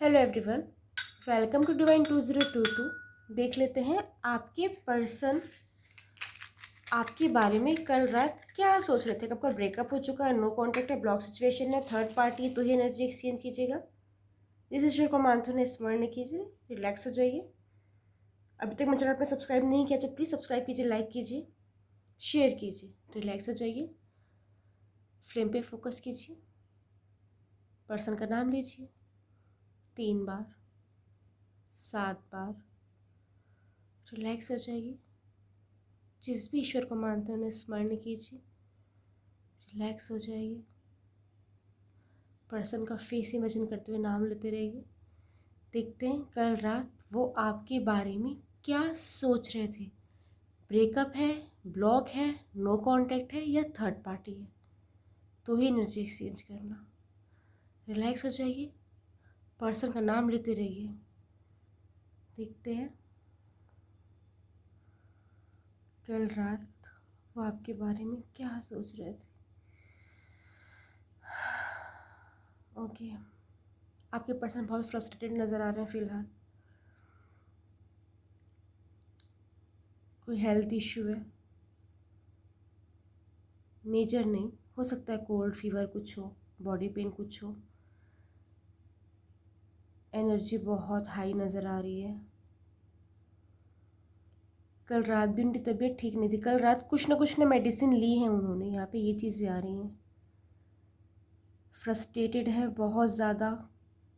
Hello everyone, welcome to divine 2022। देख लेते हैं आपके पर्सन आपके बारे में कल रात क्या सोच रहे थे। कब का ब्रेकअप हो चुका है, नो कॉन्टेक्ट है, ब्लॉक सिचुएशन है, थर्ड पार्टी, तो ये एनर्जी एक्सचेंज कीजिएगा। इस ईश्वर को मानते हुए स्मरण कीजिए, रिलैक्स हो जाइए। अभी तक मेरे चैनल पर सब्सक्राइब नहीं किया तो प्लीज़ सब्सक्राइब कीजिए, लाइक कीजिए, शेयर कीजिए। रिलैक्स हो जाइए, फ्लेम पे फोकस कीजिए, पर्सन का नाम लीजिए 3 बार 7 बार। रिलैक्स हो जाइए, जिस भी ईश्वर को मानते हैं उन्हें स्मरण कीजिए, रिलैक्स हो जाइए। पर्सन का फेस इमेजिन करते हुए नाम लेते रहिए। देखते हैं कल रात वो आपके बारे में क्या सोच रहे थे। ब्रेकअप है, ब्लॉक है, नो कांटेक्ट है या थर्ड पार्टी है, तो ही एनर्जी एक्सचेंज करना। रिलैक्स हो जाइए, पर्सन का नाम लेते रहिए। देखते हैं कल रात वो आपके बारे में क्या सोच रहे थे। ओके, आपके पर्सन बहुत फ्रस्ट्रेटेड नज़र आ रहे हैं फ़िलहाल। कोई हेल्थ इश्यू है, मेजर नहीं हो सकता है, कोल्ड फीवर कुछ हो, बॉडी पेन कुछ हो। एनर्जी बहुत हाई नज़र आ रही है। कल रात भी उनकी तबीयत ठीक नहीं थी। कल रात कुछ ना मेडिसिन ली है उन्होंने, यहाँ पे ये चीज़ें आ रही हैं। फ्रस्ट्रेटेड है बहुत ज़्यादा,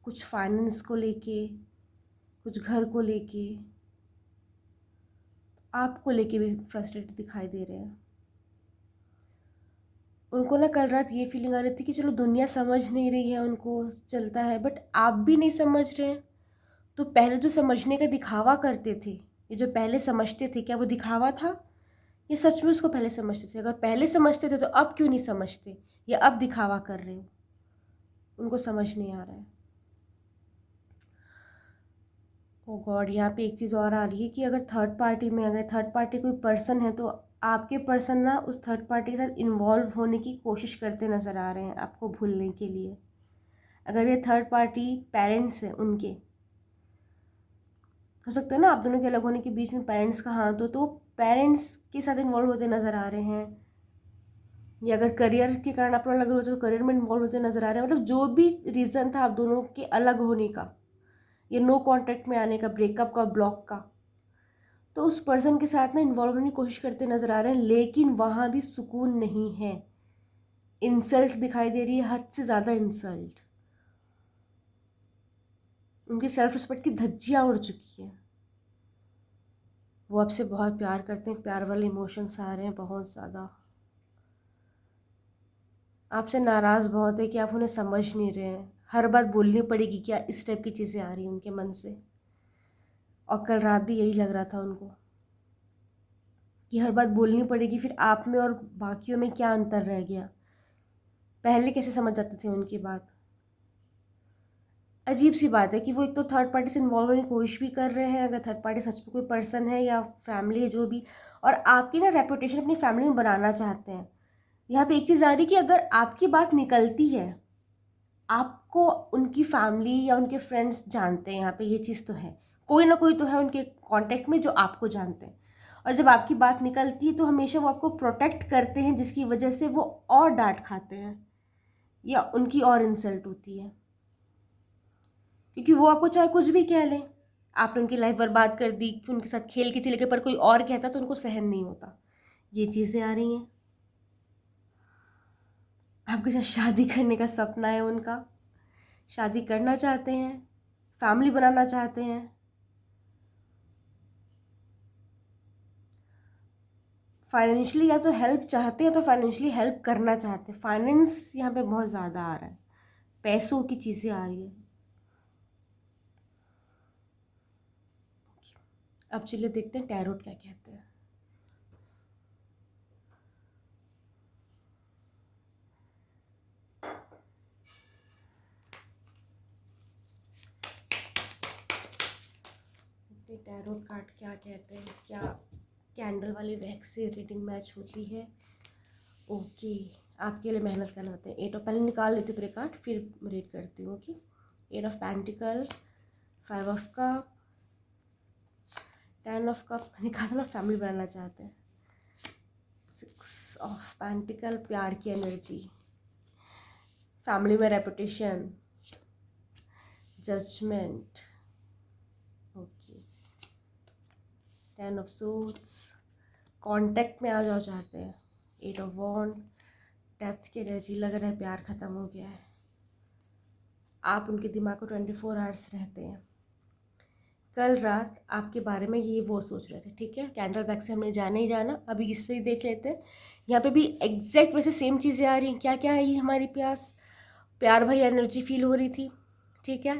कुछ फाइनेंस को लेके, कुछ घर को लेके, आपको लेके भी फ्रस्ट्रेटेड दिखाई दे रहे हैं। उनको ना कल रात ये फीलिंग आ रही थी कि चलो दुनिया समझ नहीं रही है, उनको चलता है, बट आप भी नहीं समझ रहे हैं। तो पहले जो समझने का दिखावा करते थे, ये जो पहले समझते थे, क्या वो दिखावा था? ये सच में उसको पहले समझते थे? अगर पहले समझते थे तो अब क्यों नहीं समझते, या अब दिखावा कर रहे हो? उनको समझ नहीं आ रहा है। ओ गॉड, यहाँ पे एक चीज़ और आ रही है कि अगर थर्ड पार्टी में, अगर थर्ड पार्टी कोई पर्सन है तो आपके पर्सन ना उस थर्ड पार्टी के साथ इन्वॉल्व होने की कोशिश करते नज़र आ रहे हैं आपको भूलने के लिए। अगर ये थर्ड पार्टी पेरेंट्स है उनके, हो सकता है ना आप दोनों के अलग होने के बीच में पेरेंट्स का हाथ हो, तो पेरेंट्स के साथ इन्वॉल्व होते नज़र आ रहे हैं। या अगर करियर के कारण आप लोग अलग होते तो करियर में इन्वॉल्व होते नज़र आ रहे हैं। मतलब जो भी रीज़न था आप दोनों के अलग होने का, ये नो कॉन्टेक्ट में आने का, ब्रेकअप का, ब्लॉक का, तो उस पर्सन के साथ ना इन्वॉल्व होने की कोशिश करते नज़र आ रहे हैं, लेकिन वहाँ भी सुकून नहीं है। इंसल्ट दिखाई दे रही है, हद से ज़्यादा इंसल्ट। उनकी सेल्फ रिस्पेक्ट की धज्जियाँ उड़ चुकी हैं। वो आपसे बहुत प्यार करते हैं, प्यार वाले इमोशंस आ रहे हैं बहुत ज़्यादा। आपसे नाराज़ बहुत है कि आप उन्हें समझ नहीं रहे हैं। हर बात बोलनी पड़ेगी क्या, इस टाइप की चीज़ें आ रही हैं उनके मन से। और कल रात भी यही लग रहा था उनको कि हर बात बोलनी पड़ेगी, फिर आप में और बाकियों में क्या अंतर रह गया। पहले कैसे समझ जाते थे उनकी बात। अजीब सी बात है कि वो एक तो थर्ड पार्टी से इन्वॉल्व होने की कोशिश भी कर रहे हैं, अगर थर्ड पार्टी सच में कोई पर्सन है या फैमिली है जो भी, और आपकी ना रेपुटेशन अपनी फैमिली में बनाना चाहते हैं। यहाँ पे एक चीज़ आ रही है कि अगर आपकी बात निकलती है, आपको उनकी फैमिली या उनके फ्रेंड्स जानते हैं, यहाँ पे ये चीज़ तो है, कोई ना कोई तो है उनके कांटेक्ट में जो आपको जानते हैं। और जब आपकी बात निकलती है तो हमेशा वो आपको प्रोटेक्ट करते हैं, जिसकी वजह से वो और डांट खाते हैं या उनकी और इंसल्ट होती है, क्योंकि वो आपको चाहे कुछ भी कह लें, आपने उनकी लाइफ बर्बाद कर दी, कि उनके साथ खेल के चले गए, पर कोई और कहता तो उनको सहन नहीं होता। ये चीज़ें आ रही हैं। आपके साथ शादी करने का सपना है उनका, शादी करना चाहते हैं, फैमिली बनाना चाहते हैं। फाइनेंशियली या तो हेल्प चाहते हैं, तो फाइनेंशियली हेल्प करना चाहते हैं। फाइनेंस यहाँ पे बहुत ज़्यादा आ रहा है, पैसों की चीज़ें आ रही है। अब चलिए देखते हैं टैरोट क्या कहते हैं। टैरोट कार्ड क्या कहते हैं, क्या कैंडल वाली वैक्स से रीडिंग मैच होती है? ओके, आपके लिए मेहनत करना होता है। 8 और पहले निकाल लेती हूँ पूरे कार्ड, फिर रीड करती हूँ। Okay, 8 of pentacle, 5 of cup, 10 of cup, मैंने कहा था ना फैमिली बनाना चाहते हैं, 6 ऑफ पेंटिकल, प्यार की एनर्जी, फैमिली में reputation, judgment, okay, 10 of swords, contact में आ जाओ चाहते हैं, 8 ऑफ वॉन्ड, डेप्थ की एनर्जी, लग रहा है प्यार ख़त्म हो गया है, आप उनके दिमाग को 24 आवर्स रहते हैं, कल रात आपके बारे में ये वो सोच रहे थे, ठीक है। कैंडल बैक से हमने जाना ही जाना, अभी इससे ही देख लेते हैं। यहाँ पे भी एग्जैक्ट वैसे सेम चीज़ें आ रही हैं, क्या क्या है ये हमारी प्यार भरी एनर्जी फील हो रही थी, ठीक है।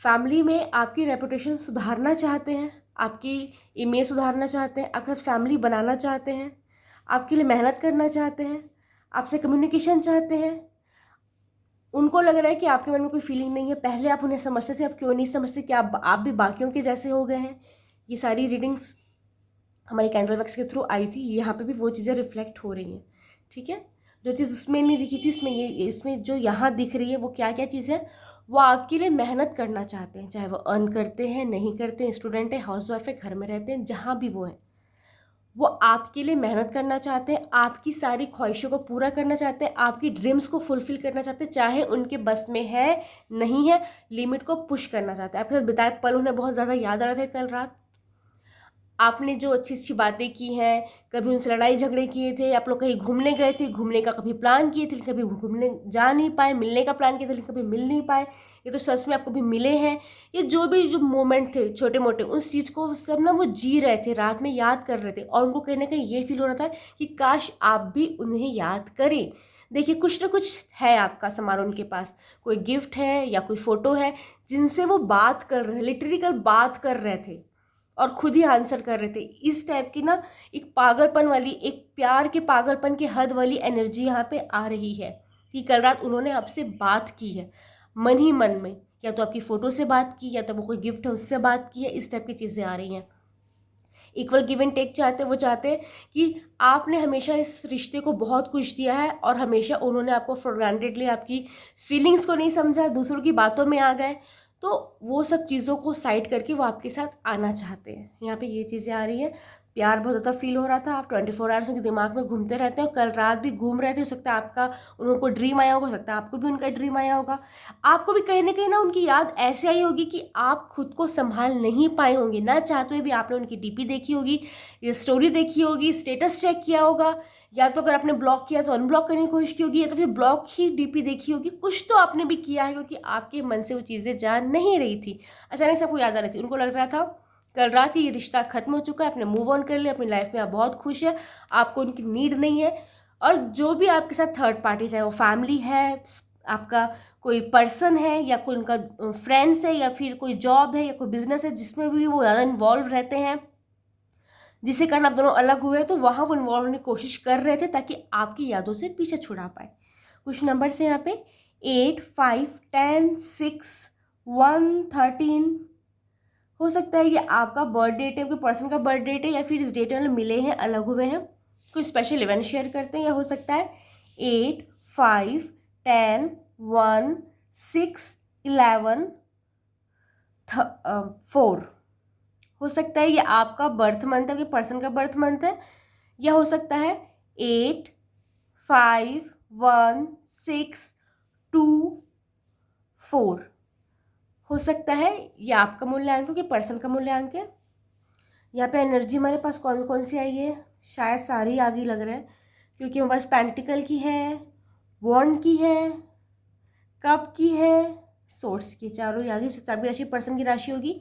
फैमिली में आपकी रेपुटेशन सुधारना चाहते हैं, आपकी इमेज सुधारना चाहते हैं, आपके साथ फैमिली बनाना चाहते हैं, आपके लिए मेहनत करना चाहते हैं, आपसे कम्युनिकेशन चाहते हैं। उनको लग रहा है कि आपके मन में कोई फीलिंग नहीं है, पहले आप उन्हें समझते थे, अब क्यों नहीं समझते, कि आप भी बाकियों के जैसे हो गए हैं। ये सारी रीडिंग्स हमारी कैंडल वैक्स के थ्रू आई थी, यहाँ पे भी वो चीज़ें रिफ्लेक्ट हो रही हैं, ठीक है। जो चीज़ उसमें नहीं दिखी थी, इसमें जो यहाँ दिख रही है, वो क्या क्या चीज़ है, वो आपके लिए मेहनत करना चाहते हैं, चाहे वो अर्न करते हैं, नहीं करते हैं, स्टूडेंट है, हाउस वाइफ है, घर में रहते हैं, जहाँ भी वो हैं, वो आपके लिए मेहनत करना चाहते हैं, आपकी सारी ख्वाहिशों को पूरा करना चाहते हैं, आपकी ड्रीम्स को फुलफिल करना चाहते हैं, चाहे उनके बस में है नहीं है, लिमिट को पुश करना चाहते हैं। आपके साथ बिताए पल उन्हें बहुत ज़्यादा याद आ रहे थे कल रात, आपने जो अच्छी अच्छी बातें की हैं, कभी उनसे लड़ाई झगड़े किए थे, आप लोग कहीं घूमने गए थे, घूमने का कभी प्लान किए थे, कभी घूमने जा नहीं पाए, मिलने का प्लान किया था, लेकिन कभी मिल नहीं पाए, ये तो सच में आप कभी मिले हैं। ये जो मोमेंट थे छोटे मोटे, उस चीज़ को सब ना वो जी रहे थे, रात में याद कर रहे थे, और उनको कहीं ना कहीं ये फील हो रहा था कि काश आप भी उन्हें याद करें। देखिए, कुछ ना कुछ है आपका सामान उनके पास, कोई गिफ्ट है या कोई फोटो है जिनसे वो बात कर रहे थे, लिटरली कल बात कर रहे थे और खुद ही आंसर कर रहे थे। इस टाइप की ना एक पागलपन वाली, एक प्यार के पागलपन की हद वाली एनर्जी यहाँ पे आ रही है कि कल रात उन्होंने आपसे बात की है मन ही मन में, या तो आपकी फ़ोटो से बात की, या तो वो कोई गिफ्ट है उससे बात की है, इस टाइप की चीज़ें आ रही हैं। इक्वल गिव एंड टेक चाहते हैं, वो चाहते हैं कि आपने हमेशा इस रिश्ते को बहुत कुछ दिया है और हमेशा उन्होंने आपको फॉर ग्रांटेड लिया, आपकी फीलिंग्स को नहीं समझा, दूसरों की बातों में आ गए, तो वो सब चीज़ों को साइड करके वो आपके साथ आना चाहते हैं। यहाँ पे ये चीज़ें आ रही हैं। प्यार बहुत ज़्यादा फील हो रहा था, आप 24 आवर्स उनके दिमाग में घूमते रहते हैं, कल रात भी घूम रहे थे, हो सकता है आपका उनको ड्रीम आया होगा, हो सकता है आपको भी उनका ड्रीम आया होगा, आपको भी कहीं ना उनकी याद ऐसे आई होगी कि आप खुद को संभाल नहीं पाए होंगे, ना चाहते हुए भी आपने उनकी डीपी देखी होगी, ये स्टोरी देखी होगी, स्टेटस चेक किया होगा, या तो अगर आपने ब्लॉक किया तो अनब्लॉक करने की कोशिश की होगी, या तो फिर ब्लॉक ही डीपी देखी होगी, कुछ तो आपने भी किया है, क्योंकि आपके मन से वो चीज़ें जा नहीं रही थी, अचानक से आपको याद आ रही थी। उनको लग रहा था कल रात ही ये रिश्ता खत्म हो चुका है, आपने मूव ऑन कर लिया, अपनी लाइफ में आप बहुत खुश है, आपको उनकी नीड नहीं है। और जो भी आपके साथ थर्ड पार्टी, चाहे वो फैमिली है, आपका कोई पर्सन है, या कोई उनका फ्रेंड्स है, या फिर कोई जॉब है या कोई बिजनेस है जिसमें भी वो ज़्यादा इन्वॉल्व रहते हैं, जिसके कारण आप दोनों अलग हुए हैं, तो वहाँ वो इन्वॉल्व होने की कोशिश कर रहे थे ताकि आपकी यादों से पीछे छुड़ा पाए। कुछ नंबर से यहाँ पे 8, 5, 10, 6, 1, 13। हो सकता है ये आपका बर्थ डेट है, कोई पर्सन का बर्थ डेट है, या फिर इस डेट में मिले हैं, अलग हुए हैं, कोई स्पेशल इवेंट शेयर करते हैं, या हो सकता है 8, 5, 10, 1, 6, 11, 4। हो सकता है ये आपका बर्थ मंथ है, पर्सन का बर्थ मंथ है, या हो सकता है 8, 5, 1, 6, 2, 4। हो सकता है ये आपका मूल्यांक हो कि पर्सन का मूल्यांक है। यहाँ पे एनर्जी हमारे पास कौन कौन सी आई है, शायद सारी आगे लग रहा है, क्योंकि हमारे पास पेंटिकल की है, वॉन्ड की है, कप की है, सोर्स की, चारों आगे। आपकी राशि पर्सन की राशि होगी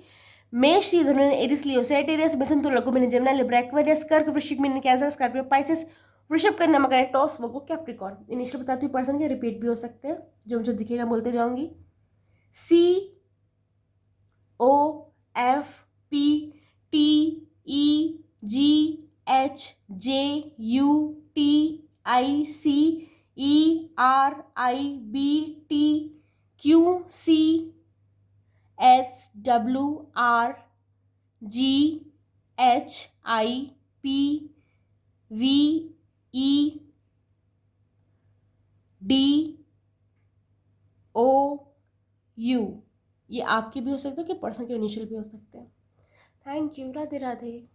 मेष, धनु, एरिस, लियो, सैजिटेरियस, मिथुन, तुला, कुंभ, जमुना, लिब्रा, एक्वेरियस, कर्क, वृश्चिक, मीन, कैंसर, स्कॉर्पियो, पाइसेस, वृषभ, कन्या, मकर, टॉस, वर्गो, कैप्रिकॉर्न। इनिशियल बताती हूँ पर्सन के, रिपीट भी हो सकते हैं, जो मुझे दिखेगा बोलते जाऊंगी। C O F P T E G H J U T I C E R I B T Q C S W R G H I P V E D O U। ये आपके भी हो सकते हैं कि person के initial भी हो सकते हैं। Thank you. राधे राधे।